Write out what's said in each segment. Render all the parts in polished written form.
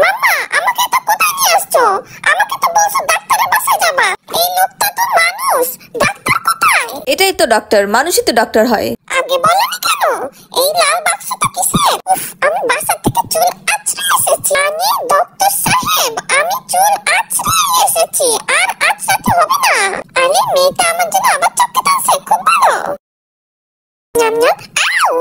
মাম্মা আমাকে তো কোথায় নিয়ে আসছো? আমাকে তো বলছো ডাক্তারের বাসায় যাবা। এই লোকটা তো মানুষ, ডাক্তার কোথায়? এটাই তো ডক্টর, মানুষই তো ডক্টর হয়। আগে বলনি কেন? এই লাল বাক্সটা কিসের? আমি বাসা থেকে চুল আঁচড়ে এসেছি। মানে ডক্টর সাহেব, আমি চুল আঁচড়ে এসেছি, আর আঁচড়াতে হবে না। আরে মেয়েটা আমার জন্য আবার চোখে টানছে, খুব ভালো। NAM NAM. আউ,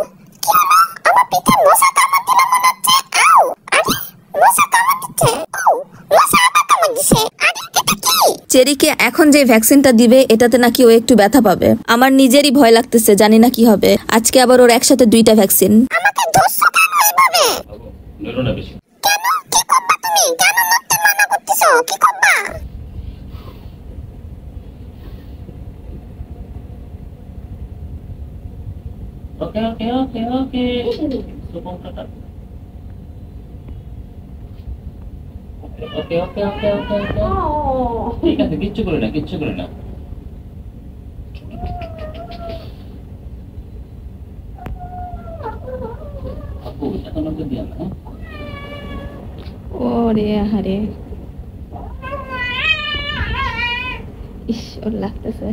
কি হলো? আমার পিঠে মশা কামড় দিল মনে হচ্ছে। আউ, আরে মশা কামড় দিচ্ছে। আউ, মশা আবার কামড় দিছে। আরে এটা কি? চেরিকে এখন যে ভ্যাকসিনটা দিবে এটাতে নাকি ও একটু ব্যথা পাবে। আমার নিজেরই ভয় লাগতেছে, জানি না কি হবে। আজকে আবার ওর একসাথে 2টা ভ্যাকসিন। আমাকে ধরছো কেন এভাবে? নড়ো না বেশি। কেন? কি করবা তুমি? কেন নড়তে মানা করতেছো? কি করবা? ওকে ওকে ওকে ওকে সুপম টাটা। ওকে ওকে ওকে ওকে ওকে ঠিক আছে, কিচ্ছু করে না, কিচ্ছু করে না। আপু এত নজর দিও না। ওরে আহারে, ইস ওর লাগতেছে।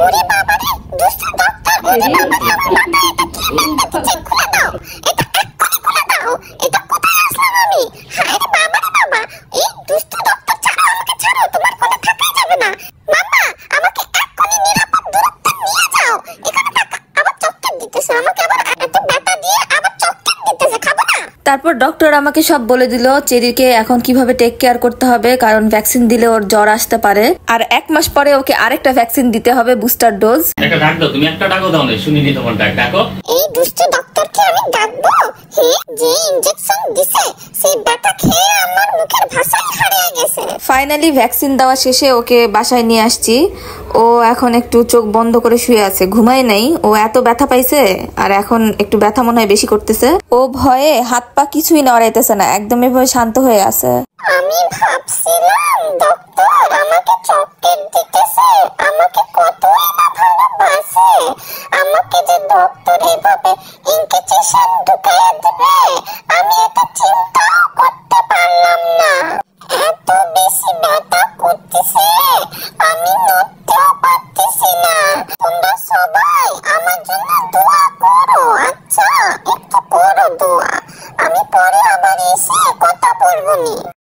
ওরে বাবা রে, দুষ্ট ডাক্তার। ওরে বাবা রে, আমার মাথায় এটা কি লাগতেছে? খুলে দাও, এটা এক্ষুনি খুলে দাও। এটা কোথায় আসলাম আমি? হায় রে বাবা রে বাবা, এই দুষ্ট ডাক্তার ছাড়ো, আমাকে ছাড়ো, তোমার কোলে থাকাই যাবে না। মাম্মা, আমাকে এক্ষুনি নিরাপদ দূরত্বে নিয়ে যাও। এখানে থাকা আবার চক্কর দিতেছে, আমাকে আবার এত ব্যথা দিয়ে আবার চক্কর দিতেছে, খাবো না। তারপর ডক্টর আমাকে সব বলে দিল চেরিকে এখন কিভাবে টেক কেয়ার করতে হবে, কারণ ভ্যাকসিন দিলে ওর জ্বর আসতে পারে। আর 1 মাস পরে ওকে আরেকটা ভ্যাকসিন দিতে হবে, বুস্টার ডোজ। একটা ডাক দাও, তুমি একটা ডাকো, দাও না শুনিনি তোমার ডাক, ডাকো। এই দুষ্ট ডাক্তারকে আমি ডাকবো? হে, যে ইনজেকশন দিছে সেই ব্যথা খেয়ে আমার মুখের ভাষাই হারিয়ে গেছে। ফাইনালি ভ্যাকসিন দেওয়া শেষে ওকে বাসায় নিয়ে আসছি। ও এখন একটু চোখ বন্ধ করে শুয়ে আছে, ঘুমায় নাই। ও এত ব্যথা পাইছে, আর এখন একটু ব্যথা মনে হয় বেশি করতেছে। ও ভয়ে হাত পা কিছুই নড়াইতেছে না, একদম এভাবে শান্ত হয়ে আছে। আমি ভাবছিলাম ডক্টর আমাকে চকলেট দিতেছে, আমাকে কতই না ভালোবাসে। আমাকে যে ডক্টর এইভাবে ইনজেকশন ঢুকাইয়া দেবে, আমি এটা চিন্তাও করতে পারলাম না। এত বেশি ব্যথা করতেছে, আমি নড়তেও পারতেছি না। তোমরা সবাই আমার জন্য দোয়া করো, আচ্ছা? একটু করো দোয়া, আমি পরে আবার এসে কথা বলবো নি।